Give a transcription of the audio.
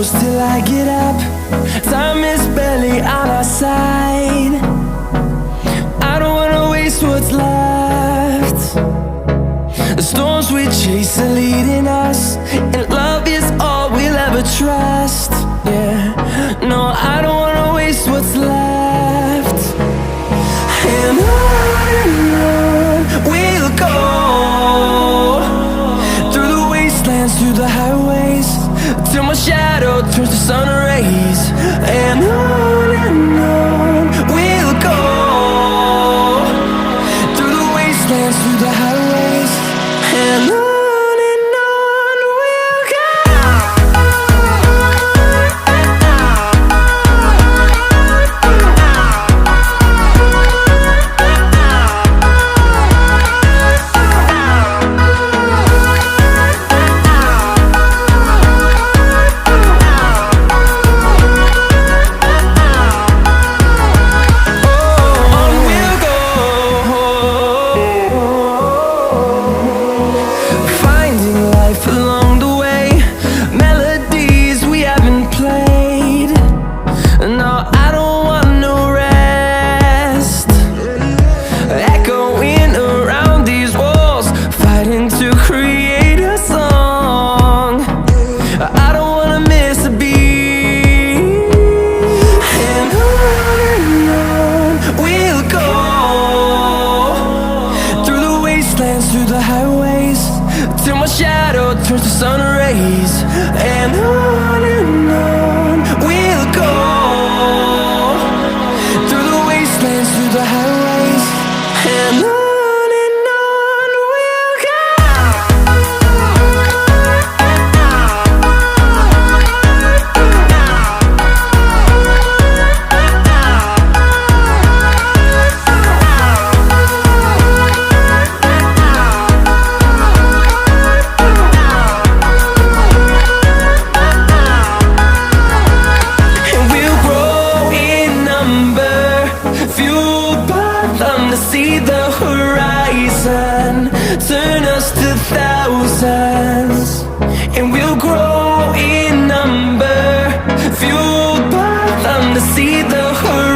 close till I get up. Time is barely on our side. I don't wanna waste what's left. The storms we chase are leading us, and love is all we'll ever trust. Yeah, no, I don't wanna waste what's left. And on we'll go, through the wastelands, through the highways, till my shadow turns to sun rays. And on we'll go, through the wastelands, through the highways, and on we'll go. Through the highways, till my shadow turns to sun rays. And on we'll go, through the wastelands, through the highways, and on we'll go. See the horizon turn us to thousands, and we'll grow in number, fueled by them to see the horizon.